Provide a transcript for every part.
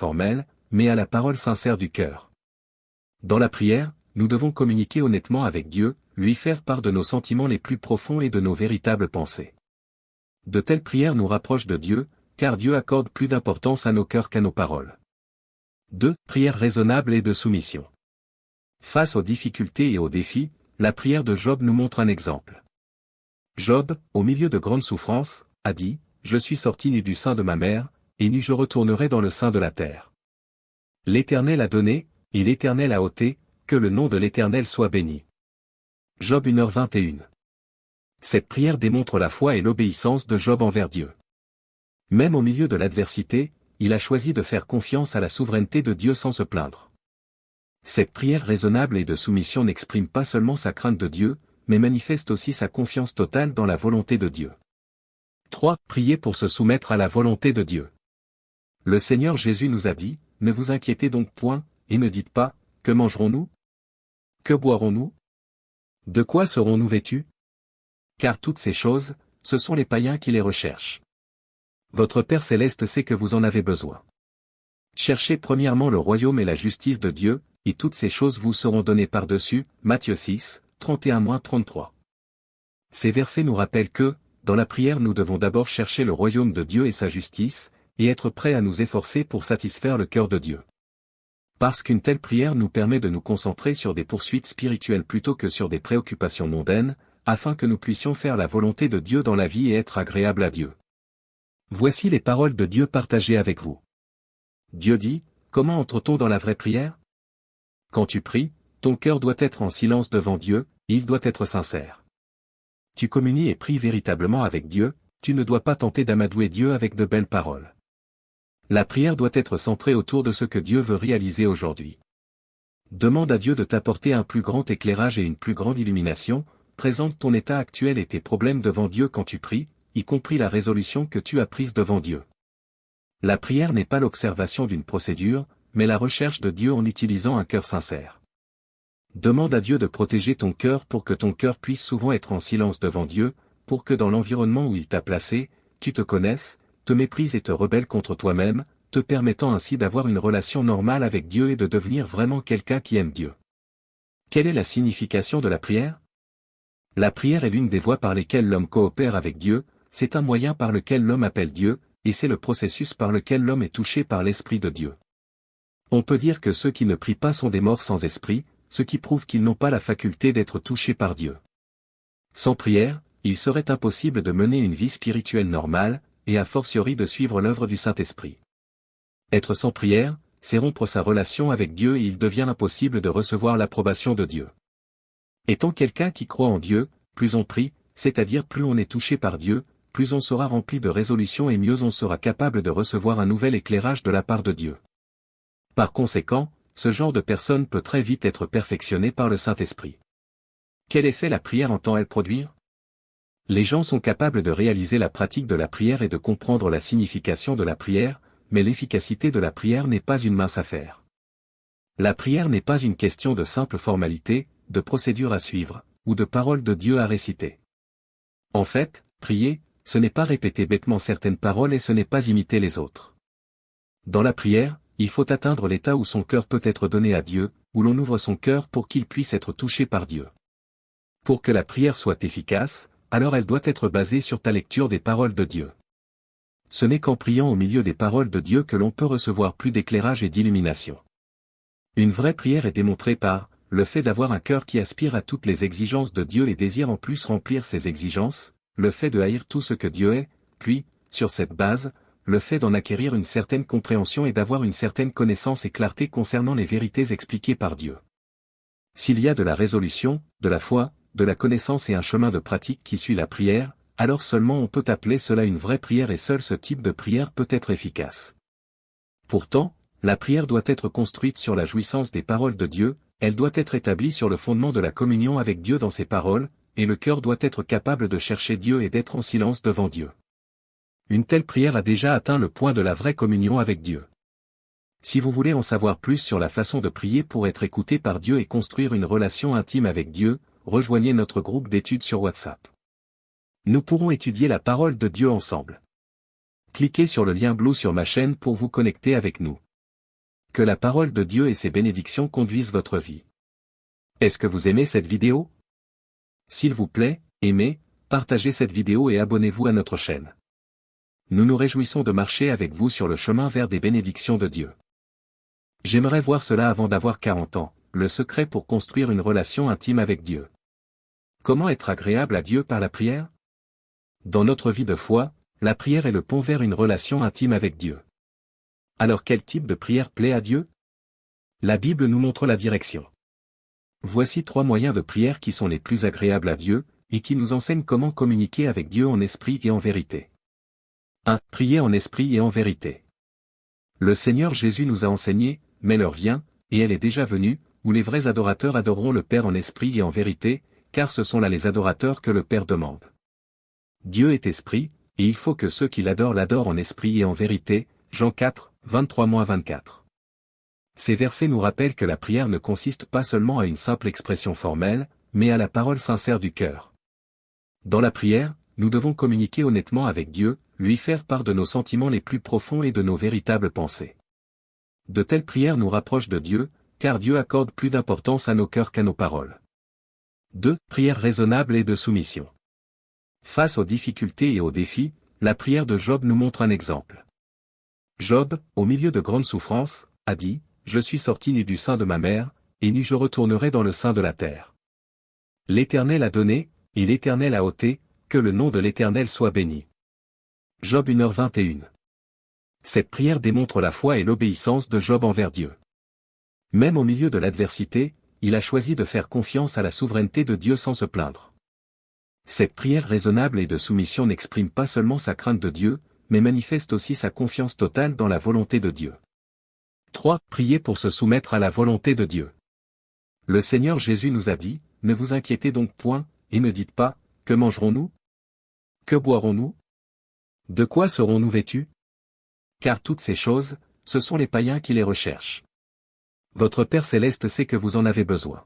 formelle, mais à la parole sincère du cœur. Dans la prière, nous devons communiquer honnêtement avec Dieu, lui faire part de nos sentiments les plus profonds et de nos véritables pensées. De telles prières nous rapprochent de Dieu, car Dieu accorde plus d'importance à nos cœurs qu'à nos paroles. 2. Prière raisonnable et de soumission. Face aux difficultés et aux défis, la prière de Job nous montre un exemple. Job, au milieu de grandes souffrances, a dit, « Je suis sorti nu du sein de ma mère, et nu je retournerai dans le sein de la terre. L'Éternel a donné, et l'Éternel a ôté, que le nom de l'Éternel soit béni. » Job 1h21. Cette prière démontre la foi et l'obéissance de Job envers Dieu. Même au milieu de l'adversité, il a choisi de faire confiance à la souveraineté de Dieu sans se plaindre. Cette prière raisonnable et de soumission n'exprime pas seulement sa crainte de Dieu, mais manifeste aussi sa confiance totale dans la volonté de Dieu. 3. Prier pour se soumettre à la volonté de Dieu. Le Seigneur Jésus nous a dit, « Ne vous inquiétez donc point, et ne dites pas, que mangerons-nous? Que boirons-nous? De quoi serons-nous vêtus? Car toutes ces choses, ce sont les païens qui les recherchent. Votre Père céleste sait que vous en avez besoin. Cherchez premièrement le royaume et la justice de Dieu, et toutes ces choses vous seront données par-dessus. » Matthieu 6, 31-33. Ces versets nous rappellent que, dans la prière nous devons d'abord chercher le royaume de Dieu et sa justice, et être prêts à nous efforcer pour satisfaire le cœur de Dieu. Parce qu'une telle prière nous permet de nous concentrer sur des poursuites spirituelles plutôt que sur des préoccupations mondaines, afin que nous puissions faire la volonté de Dieu dans la vie et être agréables à Dieu. Voici les paroles de Dieu partagées avec vous. Dieu dit, « Comment entre-t-on dans la vraie prière? Quand tu pries, ton cœur doit être en silence devant Dieu, il doit être sincère. Tu communies et pries véritablement avec Dieu, tu ne dois pas tenter d'amadouer Dieu avec de belles paroles. La prière doit être centrée autour de ce que Dieu veut réaliser aujourd'hui. Demande à Dieu de t'apporter un plus grand éclairage et une plus grande illumination, présente ton état actuel et tes problèmes devant Dieu quand tu pries, y compris la résolution que tu as prise devant Dieu. La prière n'est pas l'observation d'une procédure, mais la recherche de Dieu en utilisant un cœur sincère. Demande à Dieu de protéger ton cœur pour que ton cœur puisse souvent être en silence devant Dieu, pour que dans l'environnement où il t'a placé, tu te connaisses, te méprises et te rebelles contre toi-même, te permettant ainsi d'avoir une relation normale avec Dieu et de devenir vraiment quelqu'un qui aime Dieu. Quelle est la signification de la prière? La prière est l'une des voies par lesquelles l'homme coopère avec Dieu, c'est un moyen par lequel l'homme appelle Dieu, et c'est le processus par lequel l'homme est touché par l'Esprit de Dieu. On peut dire que ceux qui ne prient pas sont des morts sans esprit, ce qui prouve qu'ils n'ont pas la faculté d'être touchés par Dieu. Sans prière, il serait impossible de mener une vie spirituelle normale, et a fortiori de suivre l'œuvre du Saint-Esprit. Être sans prière, c'est rompre sa relation avec Dieu et il devient impossible de recevoir l'approbation de Dieu. Étant quelqu'un qui croit en Dieu, plus on prie, c'est-à-dire plus on est touché par Dieu, plus on sera rempli de résolutions et mieux on sera capable de recevoir un nouvel éclairage de la part de Dieu. Par conséquent, ce genre de personne peut très vite être perfectionné par le Saint-Esprit. Quel effet la prière entend-elle produire? Les gens sont capables de réaliser la pratique de la prière et de comprendre la signification de la prière, mais l'efficacité de la prière n'est pas une mince affaire. La prière n'est pas une question de simple formalité, de procédure à suivre, ou de paroles de Dieu à réciter. En fait, prier, ce n'est pas répéter bêtement certaines paroles et ce n'est pas imiter les autres. Dans la prière, il faut atteindre l'état où son cœur peut être donné à Dieu, où l'on ouvre son cœur pour qu'il puisse être touché par Dieu. Pour que la prière soit efficace, alors elle doit être basée sur ta lecture des paroles de Dieu. Ce n'est qu'en priant au milieu des paroles de Dieu que l'on peut recevoir plus d'éclairage et d'illumination. Une vraie prière est démontrée par le fait d'avoir un cœur qui aspire à toutes les exigences de Dieu et désire en plus remplir ces exigences, le fait de haïr tout ce que Dieu est, puis, sur cette base, le fait d'en acquérir une certaine compréhension et d'avoir une certaine connaissance et clarté concernant les vérités expliquées par Dieu. S'il y a de la résolution, de la foi, de la connaissance et un chemin de pratique qui suit la prière, alors seulement on peut appeler cela une vraie prière et seul ce type de prière peut être efficace. Pourtant, la prière doit être construite sur la jouissance des paroles de Dieu, elle doit être établie sur le fondement de la communion avec Dieu dans ses paroles, et le cœur doit être capable de chercher Dieu et d'être en silence devant Dieu. Une telle prière a déjà atteint le point de la vraie communion avec Dieu. Si vous voulez en savoir plus sur la façon de prier pour être écouté par Dieu et construire une relation intime avec Dieu, rejoignez notre groupe d'études sur WhatsApp. Nous pourrons étudier la parole de Dieu ensemble. Cliquez sur le lien bleu sur ma chaîne pour vous connecter avec nous. Que la parole de Dieu et ses bénédictions conduisent votre vie. Est-ce que vous aimez cette vidéo? S'il vous plaît, aimez, partagez cette vidéo et abonnez-vous à notre chaîne. Nous nous réjouissons de marcher avec vous sur le chemin vers des bénédictions de Dieu. J'aimerais voir cela avant d'avoir 40 ans, le secret pour construire une relation intime avec Dieu. Comment être agréable à Dieu par la prière? Dans notre vie de foi, la prière est le pont vers une relation intime avec Dieu. Alors quel type de prière plaît à Dieu? La Bible nous montre la direction. Voici 3 moyens de prière qui sont les plus agréables à Dieu, et qui nous enseignent comment communiquer avec Dieu en esprit et en vérité. 1. Prier en esprit et en vérité. Le Seigneur Jésus nous a enseigné, mais l'heure vient, et elle est déjà venue, où les vrais adorateurs adoreront le Père en esprit et en vérité, car ce sont là les adorateurs que le Père demande. Dieu est esprit, et il faut que ceux qui l'adorent en esprit et en vérité, Jean 4, 23-24. Ces versets nous rappellent que la prière ne consiste pas seulement à une simple expression formelle, mais à la parole sincère du cœur. Dans la prière, nous devons communiquer honnêtement avec Dieu, lui faire part de nos sentiments les plus profonds et de nos véritables pensées. De telles prières nous rapprochent de Dieu, car Dieu accorde plus d'importance à nos cœurs qu'à nos paroles. 2. Prière raisonnable et de soumission. Face aux difficultés et aux défis, la prière de Job nous montre un exemple. Job, au milieu de grandes souffrances, a dit, « Je suis sorti nu du sein de ma mère, et nu je retournerai dans le sein de la terre. L'Éternel a donné, et l'Éternel a ôté, que le nom de l'Éternel soit béni. » Job 1h21. Cette prière démontre la foi et l'obéissance de Job envers Dieu. Même au milieu de l'adversité, il a choisi de faire confiance à la souveraineté de Dieu sans se plaindre. Cette prière raisonnable et de soumission n'exprime pas seulement sa crainte de Dieu, mais manifeste aussi sa confiance totale dans la volonté de Dieu. 3. Prier pour se soumettre à la volonté de Dieu. Le Seigneur Jésus nous a dit, « Ne vous inquiétez donc point, et ne dites pas, que mangerons-nous? Que boirons-nous? De quoi serons-nous vêtus? Car toutes ces choses, ce sont les païens qui les recherchent. Votre Père céleste sait que vous en avez besoin.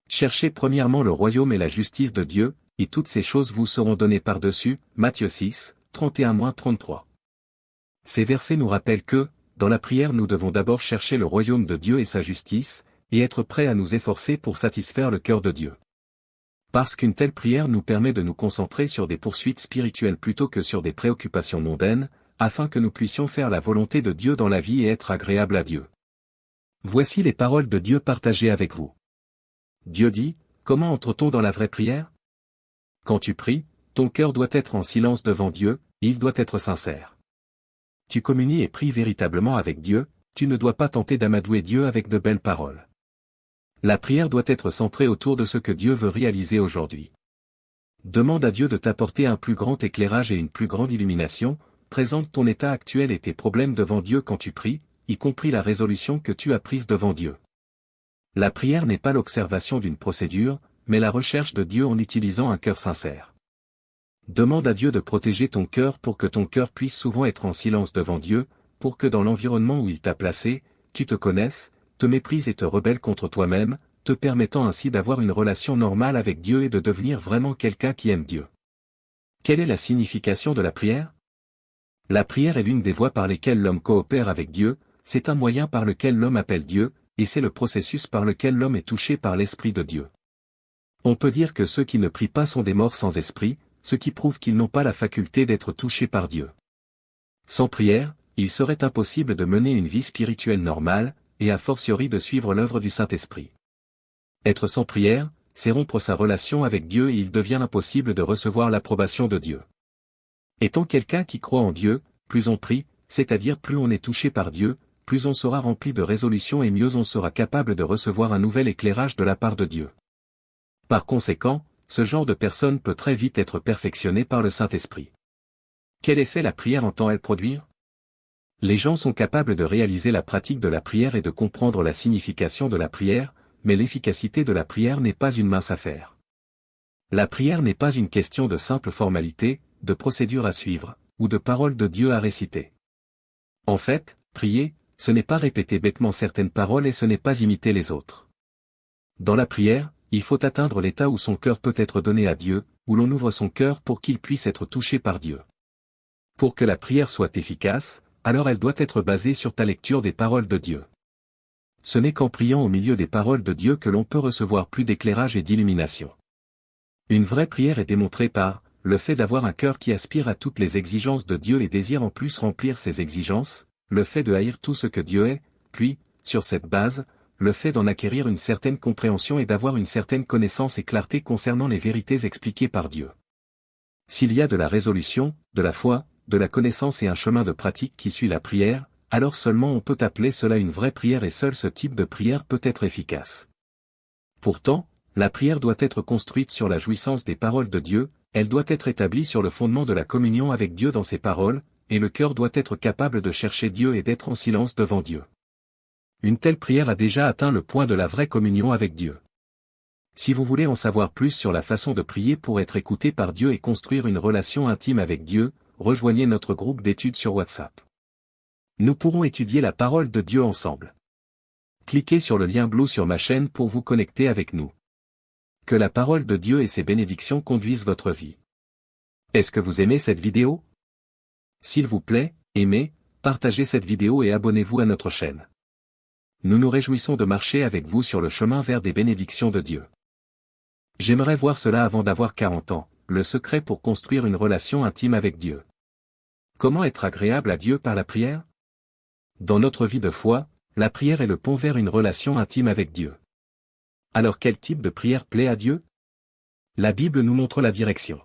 Cherchez premièrement le royaume et la justice de Dieu, et toutes ces choses vous seront données par-dessus. » Matthieu 6, 31-33. Ces versets nous rappellent que, dans la prière nous devons d'abord chercher le royaume de Dieu et sa justice, et être prêts à nous efforcer pour satisfaire le cœur de Dieu. Parce qu'une telle prière nous permet de nous concentrer sur des poursuites spirituelles plutôt que sur des préoccupations mondaines, afin que nous puissions faire la volonté de Dieu dans la vie et être agréables à Dieu. Voici les paroles de Dieu partagées avec vous. Dieu dit, comment entre-t-on dans la vraie prière? Quand tu pries, ton cœur doit être en silence devant Dieu, il doit être sincère. Tu communies et pries véritablement avec Dieu, tu ne dois pas tenter d'amadouer Dieu avec de belles paroles. La prière doit être centrée autour de ce que Dieu veut réaliser aujourd'hui. Demande à Dieu de t'apporter un plus grand éclairage et une plus grande illumination, présente ton état actuel et tes problèmes devant Dieu quand tu pries, y compris la résolution que tu as prise devant Dieu. La prière n'est pas l'observation d'une procédure, mais la recherche de Dieu en utilisant un cœur sincère. Demande à Dieu de protéger ton cœur pour que ton cœur puisse souvent être en silence devant Dieu, pour que dans l'environnement où il t'a placé, tu te connaisses, te méprises et te rebelles contre toi-même, te permettant ainsi d'avoir une relation normale avec Dieu et de devenir vraiment quelqu'un qui aime Dieu. Quelle est la signification de la prière? La prière est l'une des voies par lesquelles l'homme coopère avec Dieu, c'est un moyen par lequel l'homme appelle Dieu, et c'est le processus par lequel l'homme est touché par l'Esprit de Dieu. On peut dire que ceux qui ne prient pas sont des morts sans esprit, ce qui prouve qu'ils n'ont pas la faculté d'être touchés par Dieu. Sans prière, il serait impossible de mener une vie spirituelle normale, et a fortiori de suivre l'œuvre du Saint-Esprit. Être sans prière, c'est rompre sa relation avec Dieu et il devient impossible de recevoir l'approbation de Dieu. Étant quelqu'un qui croit en Dieu, plus on prie, c'est-à-dire plus on est touché par Dieu, plus on sera rempli de résolutions et mieux on sera capable de recevoir un nouvel éclairage de la part de Dieu. Par conséquent, ce genre de personne peut très vite être perfectionné par le Saint-Esprit. Quel effet la prière entend-elle produire? Les gens sont capables de réaliser la pratique de la prière et de comprendre la signification de la prière, mais l'efficacité de la prière n'est pas une mince affaire. La prière n'est pas une question de simple formalité, de procédure à suivre, ou de paroles de Dieu à réciter. En fait, prier, ce n'est pas répéter bêtement certaines paroles et ce n'est pas imiter les autres. Dans la prière, il faut atteindre l'état où son cœur peut être donné à Dieu, où l'on ouvre son cœur pour qu'il puisse être touché par Dieu. Pour que la prière soit efficace, alors elle doit être basée sur ta lecture des paroles de Dieu. Ce n'est qu'en priant au milieu des paroles de Dieu que l'on peut recevoir plus d'éclairage et d'illumination. Une vraie prière est démontrée par le fait d'avoir un cœur qui aspire à toutes les exigences de Dieu et désire en plus remplir ces exigences, le fait de haïr tout ce que Dieu est, puis, sur cette base, le fait d'en acquérir une certaine compréhension et d'avoir une certaine connaissance et clarté concernant les vérités expliquées par Dieu. S'il y a de la résolution, de la foi, de la connaissance et un chemin de pratique qui suit la prière, alors seulement on peut appeler cela une vraie prière et seul ce type de prière peut être efficace. Pourtant, la prière doit être construite sur la jouissance des paroles de Dieu, elle doit être établie sur le fondement de la communion avec Dieu dans ses paroles, et le cœur doit être capable de chercher Dieu et d'être en silence devant Dieu. Une telle prière a déjà atteint le point de la vraie communion avec Dieu. Si vous voulez en savoir plus sur la façon de prier pour être écouté par Dieu et construire une relation intime avec Dieu, rejoignez notre groupe d'études sur WhatsApp. Nous pourrons étudier la parole de Dieu ensemble. Cliquez sur le lien bleu sur ma chaîne pour vous connecter avec nous. Que la parole de Dieu et ses bénédictions conduisent votre vie. Est-ce que vous aimez cette vidéo? S'il vous plaît, aimez, partagez cette vidéo et abonnez-vous à notre chaîne. Nous nous réjouissons de marcher avec vous sur le chemin vers des bénédictions de Dieu. J'aimerais voir cela avant d'avoir 40 ans, le secret pour construire une relation intime avec Dieu. Comment être agréable à Dieu par la prière? Dans notre vie de foi, la prière est le pont vers une relation intime avec Dieu. Alors quel type de prière plaît à Dieu? La Bible nous montre la direction.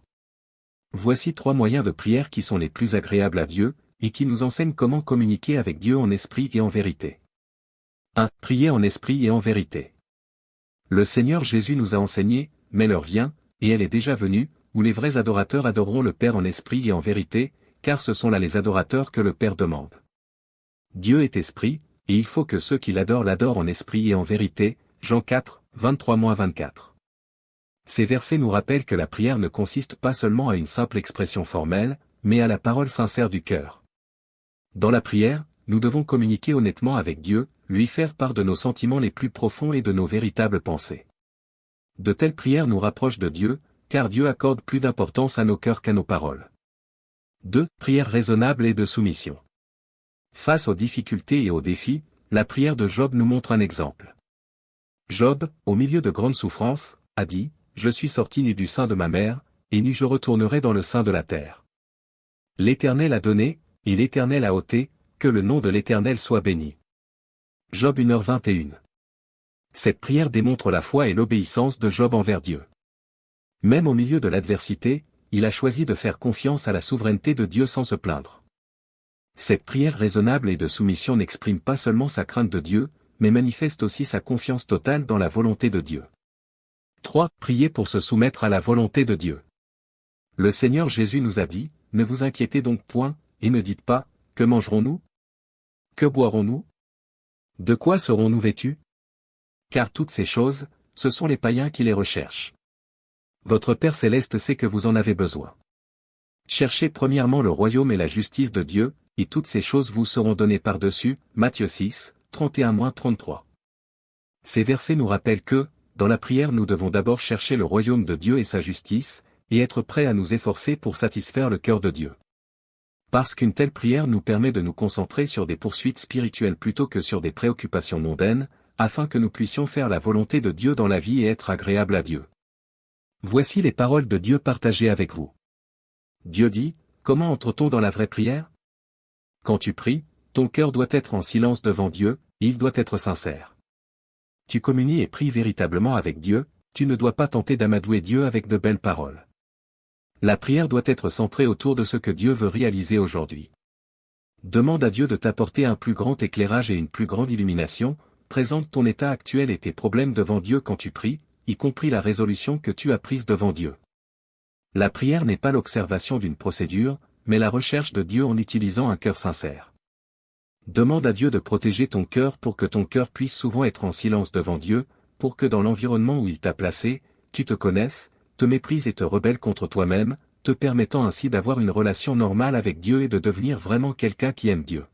Voici 3 moyens de prière qui sont les plus agréables à Dieu, et qui nous enseignent comment communiquer avec Dieu en esprit et en vérité. 1. Prier en esprit et en vérité. Le Seigneur Jésus nous a enseigné, mais l'heure vient, et elle est déjà venue, où les vrais adorateurs adoreront le Père en esprit et en vérité, car ce sont là les adorateurs que le Père demande. Dieu est esprit, et il faut que ceux qui l'adorent en esprit et en vérité, Jean 4, 23-24. Ces versets nous rappellent que la prière ne consiste pas seulement à une simple expression formelle, mais à la parole sincère du cœur. Dans la prière, nous devons communiquer honnêtement avec Dieu, lui faire part de nos sentiments les plus profonds et de nos véritables pensées. De telles prières nous rapprochent de Dieu, car Dieu accorde plus d'importance à nos cœurs qu'à nos paroles. 2. Prière raisonnable et de soumission. Face aux difficultés et aux défis, la prière de Job nous montre un exemple. Job, au milieu de grandes souffrances, a dit, « Je suis sorti nu du sein de ma mère, et nu je retournerai dans le sein de la terre. L'Éternel a donné, et l'Éternel a ôté, que le nom de l'Éternel soit béni. » Job 1h21. Cette prière démontre la foi et l'obéissance de Job envers Dieu. Même au milieu de l'adversité, il a choisi de faire confiance à la souveraineté de Dieu sans se plaindre. Cette prière raisonnable et de soumission n'exprime pas seulement sa crainte de Dieu, mais manifeste aussi sa confiance totale dans la volonté de Dieu. 3. Prier pour se soumettre à la volonté de Dieu. Le Seigneur Jésus nous a dit, « Ne vous inquiétez donc point, et ne dites pas, que mangerons-nous? Que boirons-nous? De quoi serons-nous vêtus? Car toutes ces choses, ce sont les païens qui les recherchent. Votre Père céleste sait que vous en avez besoin. Cherchez premièrement le royaume et la justice de Dieu, et toutes ces choses vous seront données par-dessus. » Matthieu 6, 31-33. Ces versets nous rappellent que, dans la prière nous devons d'abord chercher le royaume de Dieu et sa justice, et être prêts à nous efforcer pour satisfaire le cœur de Dieu. Parce qu'une telle prière nous permet de nous concentrer sur des poursuites spirituelles plutôt que sur des préoccupations mondaines, afin que nous puissions faire la volonté de Dieu dans la vie et être agréables à Dieu. Voici les paroles de Dieu partagées avec vous. Dieu dit, comment entre-t-on dans la vraie prière? Quand tu pries, ton cœur doit être en silence devant Dieu, il doit être sincère. Tu communies et pries véritablement avec Dieu, tu ne dois pas tenter d'amadouer Dieu avec de belles paroles. La prière doit être centrée autour de ce que Dieu veut réaliser aujourd'hui. Demande à Dieu de t'apporter un plus grand éclairage et une plus grande illumination, présente ton état actuel et tes problèmes devant Dieu quand tu pries, y compris la résolution que tu as prise devant Dieu. La prière n'est pas l'observation d'une procédure, mais la recherche de Dieu en utilisant un cœur sincère. Demande à Dieu de protéger ton cœur pour que ton cœur puisse souvent être en silence devant Dieu, pour que dans l'environnement où il t'a placé, tu te connaisses, te méprises et te rebelles contre toi-même, te permettant ainsi d'avoir une relation normale avec Dieu et de devenir vraiment quelqu'un qui aime Dieu.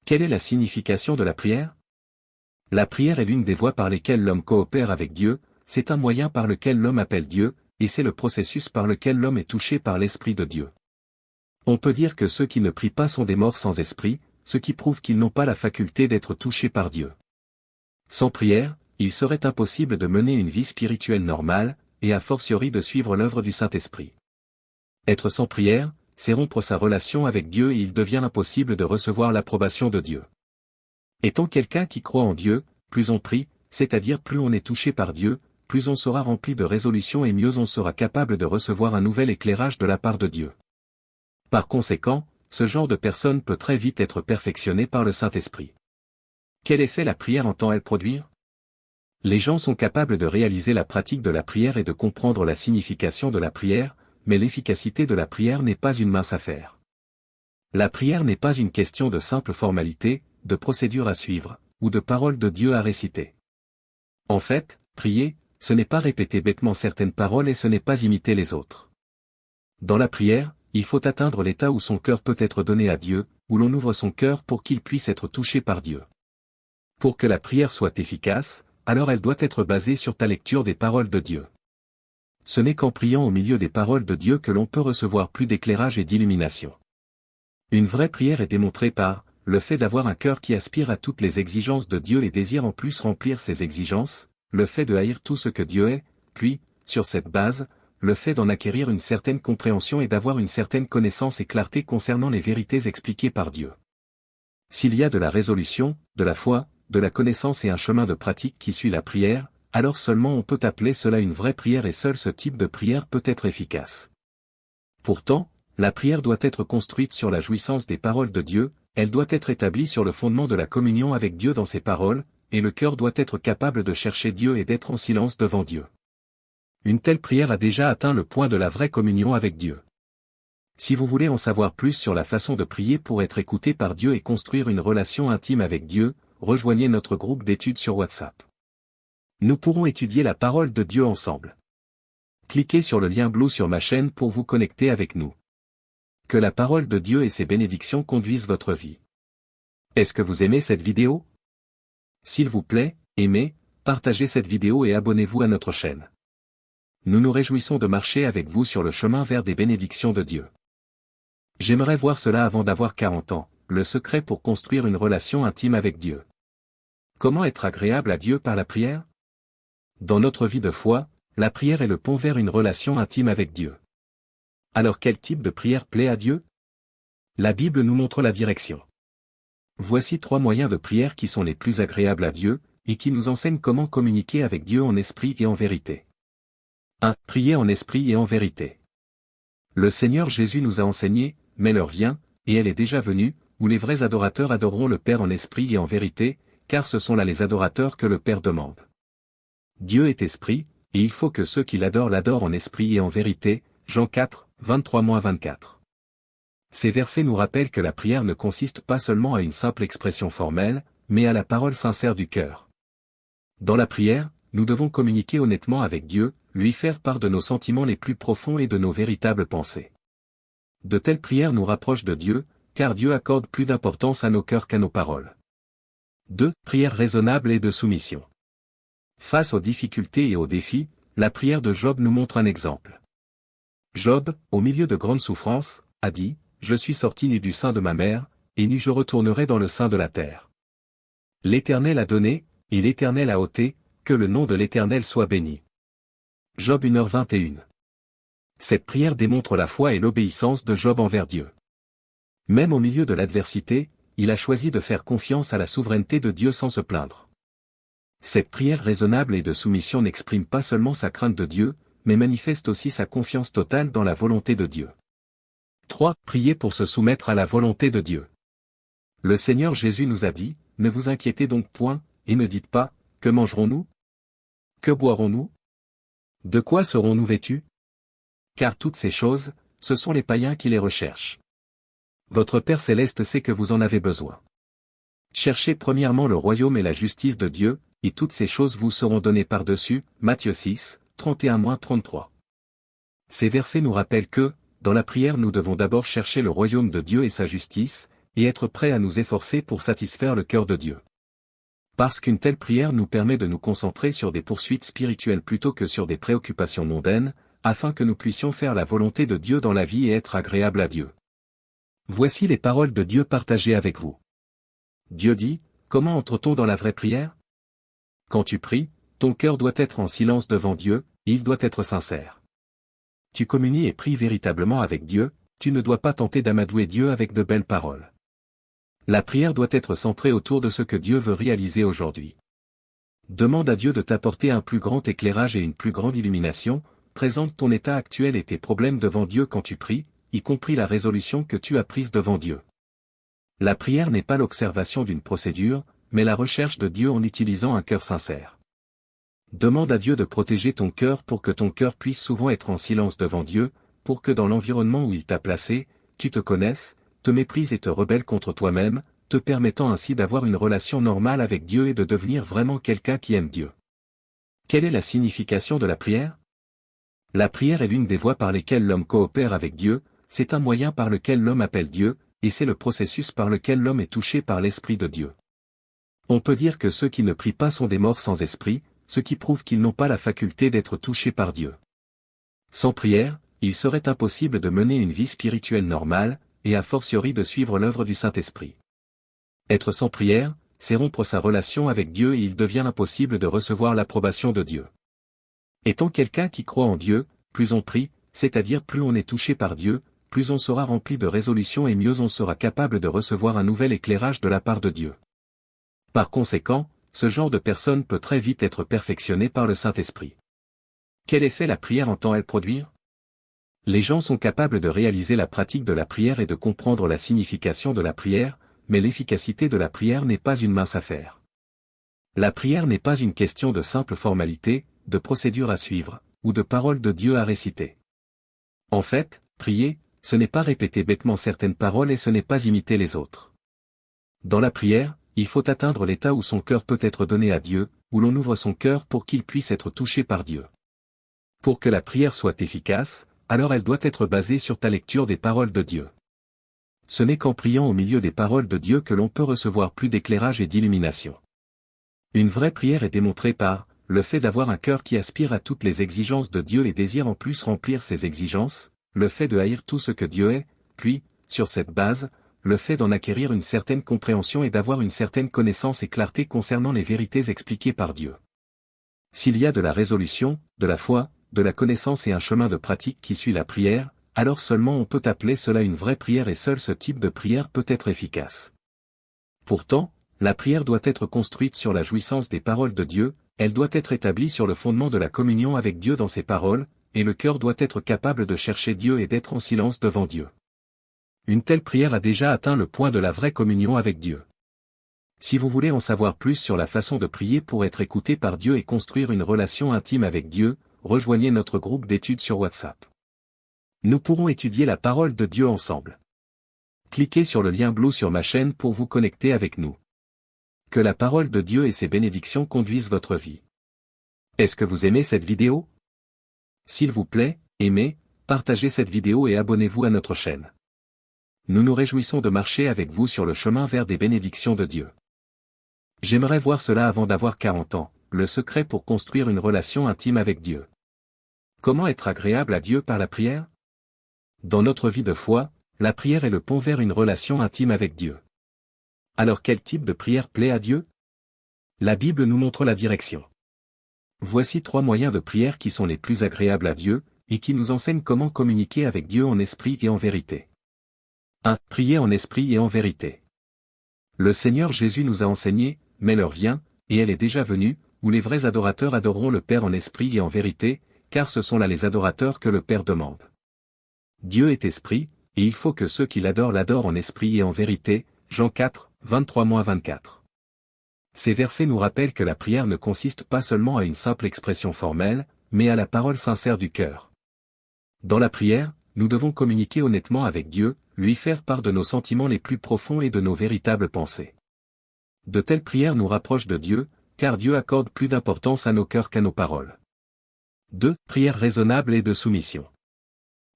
Quelle est la signification de la prière? La prière est l'une des voies par lesquelles l'homme coopère avec Dieu, c'est un moyen par lequel l'homme appelle Dieu, et c'est le processus par lequel l'homme est touché par l'Esprit de Dieu. On peut dire que ceux qui ne prient pas sont des morts sans esprit, ce qui prouve qu'ils n'ont pas la faculté d'être touchés par Dieu. Sans prière, il serait impossible de mener une vie spirituelle normale, et a fortiori de suivre l'œuvre du Saint-Esprit. Être sans prière, c'est rompre sa relation avec Dieu et il devient impossible de recevoir l'approbation de Dieu. Étant quelqu'un qui croit en Dieu, plus on prie, c'est-à-dire plus on est touché par Dieu, plus on sera rempli de résolutions et mieux on sera capable de recevoir un nouvel éclairage de la part de Dieu. Par conséquent, ce genre de personne peut très vite être perfectionné par le Saint-Esprit. Quel effet la prière entend-elle produire? Les gens sont capables de réaliser la pratique de la prière et de comprendre la signification de la prière, mais l'efficacité de la prière n'est pas une mince affaire. La prière n'est pas une question de simple formalité, de procédure à suivre, ou de paroles de Dieu à réciter. En fait, prier, ce n'est pas répéter bêtement certaines paroles et ce n'est pas imiter les autres. Dans la prière, il faut atteindre l'état où son cœur peut être donné à Dieu, où l'on ouvre son cœur pour qu'il puisse être touché par Dieu. Pour que la prière soit efficace, alors elle doit être basée sur ta lecture des paroles de Dieu. Ce n'est qu'en priant au milieu des paroles de Dieu que l'on peut recevoir plus d'éclairage et d'illumination. Une vraie prière est démontrée par le fait d'avoir un cœur qui aspire à toutes les exigences de Dieu et désire en plus remplir ces exigences, le fait de haïr tout ce que Dieu est, puis, sur cette base, le fait d'en acquérir une certaine compréhension et d'avoir une certaine connaissance et clarté concernant les vérités expliquées par Dieu. S'il y a de la résolution, de la foi, de la connaissance et un chemin de pratique qui suit la prière, alors seulement on peut appeler cela une vraie prière et seul ce type de prière peut être efficace. Pourtant, la prière doit être construite sur la jouissance des paroles de Dieu, elle doit être établie sur le fondement de la communion avec Dieu dans ses paroles, et le cœur doit être capable de chercher Dieu et d'être en silence devant Dieu. Une telle prière a déjà atteint le point de la vraie communion avec Dieu. Si vous voulez en savoir plus sur la façon de prier pour être écouté par Dieu et construire une relation intime avec Dieu, rejoignez notre groupe d'études sur WhatsApp. Nous pourrons étudier la parole de Dieu ensemble. Cliquez sur le lien bleu sur ma chaîne pour vous connecter avec nous. Que la parole de Dieu et ses bénédictions conduisent votre vie. Est-ce que vous aimez cette vidéo? S'il vous plaît, aimez, partagez cette vidéo et abonnez-vous à notre chaîne. Nous nous réjouissons de marcher avec vous sur le chemin vers des bénédictions de Dieu. J'aimerais voir cela avant d'avoir 40 ans, le secret pour construire une relation intime avec Dieu. Comment être agréable à Dieu par la prière? Dans notre vie de foi, la prière est le pont vers une relation intime avec Dieu. Alors quel type de prière plaît à Dieu? La Bible nous montre la direction. Voici 3 moyens de prière qui sont les plus agréables à Dieu, et qui nous enseignent comment communiquer avec Dieu en esprit et en vérité. 1. Prier en esprit et en vérité. Le Seigneur Jésus nous a enseigné, mais l'heure vient, et elle est déjà venue, où les vrais adorateurs adoreront le Père en esprit et en vérité, car ce sont là les adorateurs que le Père demande. Dieu est esprit, et il faut que ceux qui l'adorent l'adorent en esprit et en vérité, Jean 4, 23-24. Ces versets nous rappellent que la prière ne consiste pas seulement à une simple expression formelle, mais à la parole sincère du cœur. Dans la prière, nous devons communiquer honnêtement avec Dieu, lui faire part de nos sentiments les plus profonds et de nos véritables pensées. De telles prières nous rapprochent de Dieu, car Dieu accorde plus d'importance à nos cœurs qu'à nos paroles. 2. Prière raisonnable et de soumission. Face aux difficultés et aux défis, la prière de Job nous montre un exemple. Job, au milieu de grandes souffrances, a dit, « Je suis sorti nu du sein de ma mère, et nu je retournerai dans le sein de la terre. L'Éternel a donné, et l'Éternel a ôté, que le nom de l'Éternel soit béni. » Job 1h21. Cette prière démontre la foi et l'obéissance de Job envers Dieu. Même au milieu de l'adversité, il a choisi de faire confiance à la souveraineté de Dieu sans se plaindre. Cette prière raisonnable et de soumission n'exprime pas seulement sa crainte de Dieu, mais manifeste aussi sa confiance totale dans la volonté de Dieu. 3. Prier pour se soumettre à la volonté de Dieu. Le Seigneur Jésus nous a dit, « Ne vous inquiétez donc point, et ne dites pas, que mangerons-nous? Que boirons-nous? De quoi serons-nous vêtus? Car toutes ces choses, ce sont les païens qui les recherchent. Votre Père céleste sait que vous en avez besoin. Cherchez premièrement le royaume et la justice de Dieu, et toutes ces choses vous seront données par-dessus. » Matthieu 6, 31-33. Ces versets nous rappellent que, dans la prière nous devons d'abord chercher le royaume de Dieu et sa justice, et être prêts à nous efforcer pour satisfaire le cœur de Dieu. Parce qu'une telle prière nous permet de nous concentrer sur des poursuites spirituelles plutôt que sur des préoccupations mondaines, afin que nous puissions faire la volonté de Dieu dans la vie et être agréables à Dieu. Voici les paroles de Dieu partagées avec vous. Dieu dit, comment entre-t-on dans la vraie prière? Quand tu pries, ton cœur doit être en silence devant Dieu, il doit être sincère. Tu communies et pries véritablement avec Dieu, tu ne dois pas tenter d'amadouer Dieu avec de belles paroles. La prière doit être centrée autour de ce que Dieu veut réaliser aujourd'hui. Demande à Dieu de t'apporter un plus grand éclairage et une plus grande illumination, présente ton état actuel et tes problèmes devant Dieu quand tu pries, y compris la résolution que tu as prise devant Dieu. La prière n'est pas l'observation d'une procédure, mais la recherche de Dieu en utilisant un cœur sincère. Demande à Dieu de protéger ton cœur pour que ton cœur puisse souvent être en silence devant Dieu, pour que dans l'environnement où il t'a placé, tu te connaisses, te méprises et te rebelles contre toi-même, te permettant ainsi d'avoir une relation normale avec Dieu et de devenir vraiment quelqu'un qui aime Dieu. Quelle est la signification de la prière? La prière est l'une des voies par lesquelles l'homme coopère avec Dieu, c'est un moyen par lequel l'homme appelle Dieu, et c'est le processus par lequel l'homme est touché par l'Esprit de Dieu. On peut dire que ceux qui ne prient pas sont des morts sans esprit, ce qui prouve qu'ils n'ont pas la faculté d'être touchés par Dieu. Sans prière, il serait impossible de mener une vie spirituelle normale, et a fortiori de suivre l'œuvre du Saint-Esprit. Être sans prière, c'est rompre sa relation avec Dieu et il devient impossible de recevoir l'approbation de Dieu. Étant quelqu'un qui croit en Dieu, plus on prie, c'est-à-dire plus on est touché par Dieu, plus on sera rempli de résolutions et mieux on sera capable de recevoir un nouvel éclairage de la part de Dieu. Par conséquent, ce genre de personne peut très vite être perfectionné par le Saint-Esprit. Quel effet la prière entend-elle produire? Les gens sont capables de réaliser la pratique de la prière et de comprendre la signification de la prière, mais l'efficacité de la prière n'est pas une mince affaire. La prière n'est pas une question de simple formalité, de procédure à suivre, ou de paroles de Dieu à réciter. En fait, prier, ce n'est pas répéter bêtement certaines paroles et ce n'est pas imiter les autres. Dans la prière, il faut atteindre l'état où son cœur peut être donné à Dieu, où l'on ouvre son cœur pour qu'il puisse être touché par Dieu. Pour que la prière soit efficace, alors elle doit être basée sur ta lecture des paroles de Dieu. Ce n'est qu'en priant au milieu des paroles de Dieu que l'on peut recevoir plus d'éclairage et d'illumination. Une vraie prière est démontrée par le fait d'avoir un cœur qui aspire à toutes les exigences de Dieu et désire en plus remplir ces exigences, le fait de haïr tout ce que Dieu est, puis, sur cette base, le fait d'en acquérir une certaine compréhension et d'avoir une certaine connaissance et clarté concernant les vérités expliquées par Dieu. S'il y a de la résolution, de la foi, de la connaissance et un chemin de pratique qui suit la prière, alors seulement on peut appeler cela une vraie prière et seul ce type de prière peut être efficace. Pourtant, la prière doit être construite sur la jouissance des paroles de Dieu, elle doit être établie sur le fondement de la communion avec Dieu dans ses paroles, et le cœur doit être capable de chercher Dieu et d'être en silence devant Dieu. Une telle prière a déjà atteint le point de la vraie communion avec Dieu. Si vous voulez en savoir plus sur la façon de prier pour être écouté par Dieu et construire une relation intime avec Dieu, rejoignez notre groupe d'études sur WhatsApp. Nous pourrons étudier la parole de Dieu ensemble. Cliquez sur le lien bleu sur ma chaîne pour vous connecter avec nous. Que la parole de Dieu et ses bénédictions conduisent votre vie. Est-ce que vous aimez cette vidéo? S'il vous plaît, aimez, partagez cette vidéo et abonnez-vous à notre chaîne. Nous nous réjouissons de marcher avec vous sur le chemin vers des bénédictions de Dieu. J'aimerais voir cela avant d'avoir 40 ans, le secret pour construire une relation intime avec Dieu. Comment être agréable à Dieu par la prière? Dans notre vie de foi, la prière est le pont vers une relation intime avec Dieu. Alors quel type de prière plaît à Dieu? La Bible nous montre la direction. Voici 3 moyens de prière qui sont les plus agréables à Dieu, et qui nous enseignent comment communiquer avec Dieu en esprit et en vérité. 1. Prier en esprit et en vérité. Le Seigneur Jésus nous a enseigné, mais l'heure vient, et elle est déjà venue, où les vrais adorateurs adoreront le Père en esprit et en vérité, car ce sont là les adorateurs que le Père demande. Dieu est esprit, et il faut que ceux qui l'adorent l'adorent en esprit et en vérité, Jean 4, 23-24. Ces versets nous rappellent que la prière ne consiste pas seulement à une simple expression formelle, mais à la parole sincère du cœur. Dans la prière, nous devons communiquer honnêtement avec Dieu, lui faire part de nos sentiments les plus profonds et de nos véritables pensées. De telles prières nous rapprochent de Dieu, car Dieu accorde plus d'importance à nos cœurs qu'à nos paroles. 2. Prière raisonnable et de soumission.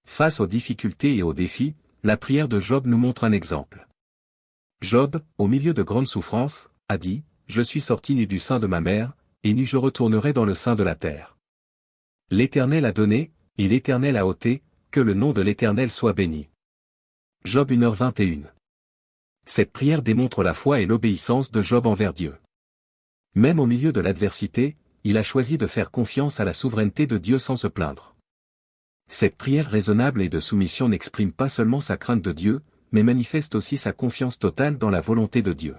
Face aux difficultés et aux défis, la prière de Job nous montre un exemple. Job, au milieu de grandes souffrances, a dit, « Je suis sorti nu du sein de ma mère, et nu je retournerai dans le sein de la terre. L'Éternel a donné, et l'Éternel a ôté, que le nom de l'Éternel soit béni. » Job 1h21. Cette prière démontre la foi et l'obéissance de Job envers Dieu. Même au milieu de l'adversité, il a choisi de faire confiance à la souveraineté de Dieu sans se plaindre. Cette prière raisonnable et de soumission n'exprime pas seulement sa crainte de Dieu, mais manifeste aussi sa confiance totale dans la volonté de Dieu.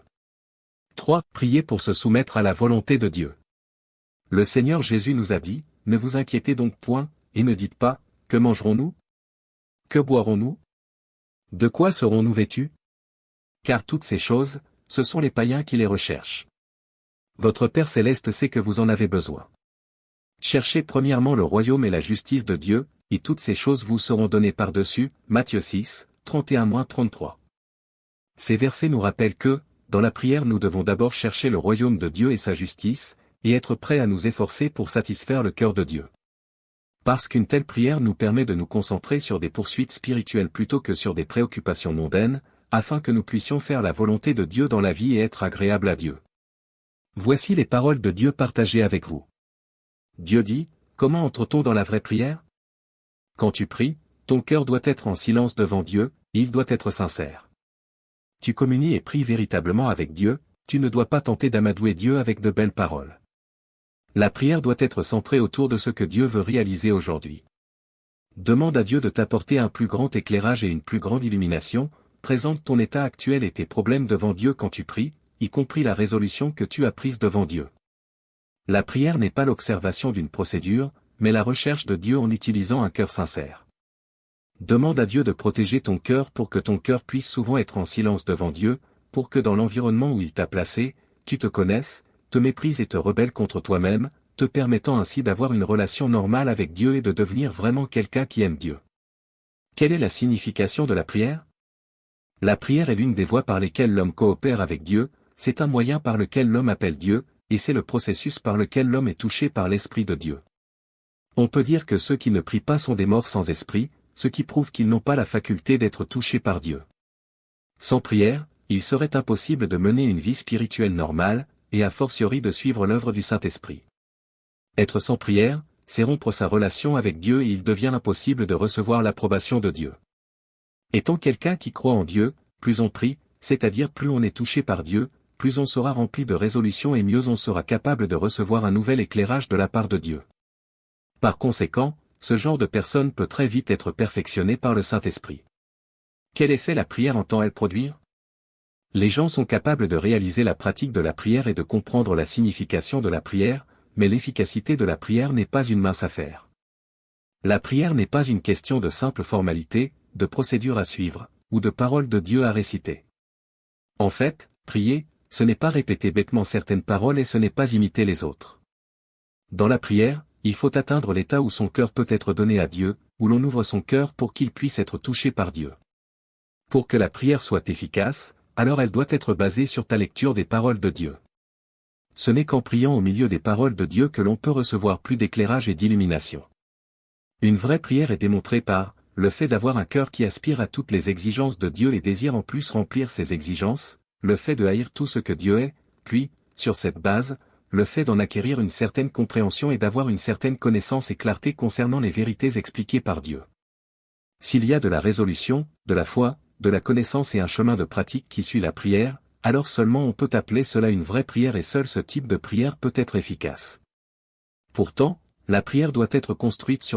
3. Prier pour se soumettre à la volonté de Dieu. Le Seigneur Jésus nous a dit, « Ne vous inquiétez donc point, et ne dites pas, que mangerons-nous? Que boirons-nous? De quoi serons-nous vêtus? Car toutes ces choses, ce sont les païens qui les recherchent. Votre Père céleste sait que vous en avez besoin. Cherchez premièrement le royaume et la justice de Dieu, et toutes ces choses vous seront données par-dessus. » Matthieu 6, 31-33. Ces versets nous rappellent que, dans la prière nous devons d'abord chercher le royaume de Dieu et sa justice, et être prêts à nous efforcer pour satisfaire le cœur de Dieu. Parce qu'une telle prière nous permet de nous concentrer sur des poursuites spirituelles plutôt que sur des préoccupations mondaines, afin que nous puissions faire la volonté de Dieu dans la vie et être agréables à Dieu. Voici les paroles de Dieu partagées avec vous. Dieu dit, comment entre-t-on dans la vraie prière? Quand tu pries, ton cœur doit être en silence devant Dieu, et il doit être sincère. Tu communies et pries véritablement avec Dieu, tu ne dois pas tenter d'amadouer Dieu avec de belles paroles. La prière doit être centrée autour de ce que Dieu veut réaliser aujourd'hui. Demande à Dieu de t'apporter un plus grand éclairage et une plus grande illumination, présente ton état actuel et tes problèmes devant Dieu quand tu pries, y compris la résolution que tu as prise devant Dieu. La prière n'est pas l'observation d'une procédure, mais la recherche de Dieu en utilisant un cœur sincère. Demande à Dieu de protéger ton cœur pour que ton cœur puisse souvent être en silence devant Dieu, pour que dans l'environnement où il t'a placé, tu te connaisses, te méprises et te rebelles contre toi-même, te permettant ainsi d'avoir une relation normale avec Dieu et de devenir vraiment quelqu'un qui aime Dieu. Quelle est la signification de la prière? La prière est l'une des voies par lesquelles l'homme coopère avec Dieu, c'est un moyen par lequel l'homme appelle Dieu, et c'est le processus par lequel l'homme est touché par l'Esprit de Dieu. On peut dire que ceux qui ne prient pas sont des morts sans esprit, ce qui prouve qu'ils n'ont pas la faculté d'être touchés par Dieu. Sans prière, il serait impossible de mener une vie spirituelle normale, et a fortiori de suivre l'œuvre du Saint-Esprit. Être sans prière, c'est rompre sa relation avec Dieu et il devient impossible de recevoir l'approbation de Dieu. Étant quelqu'un qui croit en Dieu, plus on prie, c'est-à-dire plus on est touché par Dieu, plus on sera rempli de résolution et mieux on sera capable de recevoir un nouvel éclairage de la part de Dieu. Par conséquent, ce genre de personne peut très vite être perfectionné par le Saint-Esprit. Quel effet la prière entend-elle produire? Les gens sont capables de réaliser la pratique de la prière et de comprendre la signification de la prière, mais l'efficacité de la prière n'est pas une mince affaire. La prière n'est pas une question de simple formalité, de procédure à suivre, ou de paroles de Dieu à réciter. En fait, prier, ce n'est pas répéter bêtement certaines paroles et ce n'est pas imiter les autres. Dans la prière, il faut atteindre l'état où son cœur peut être donné à Dieu, où l'on ouvre son cœur pour qu'il puisse être touché par Dieu. Pour que la prière soit efficace, alors elle doit être basée sur ta lecture des paroles de Dieu. Ce n'est qu'en priant au milieu des paroles de Dieu que l'on peut recevoir plus d'éclairage et d'illumination. Une vraie prière est démontrée par le fait d'avoir un cœur qui aspire à toutes les exigences de Dieu et désire en plus remplir ces exigences, le fait de haïr tout ce que Dieu est, puis, sur cette base, le fait d'en acquérir une certaine compréhension et d'avoir une certaine connaissance et clarté concernant les vérités expliquées par Dieu. S'il y a de la résolution, de la foi, de la connaissance et un chemin de pratique qui suit la prière, alors seulement on peut appeler cela une vraie prière et seul ce type de prière peut être efficace. Pourtant, la prière doit être construite sur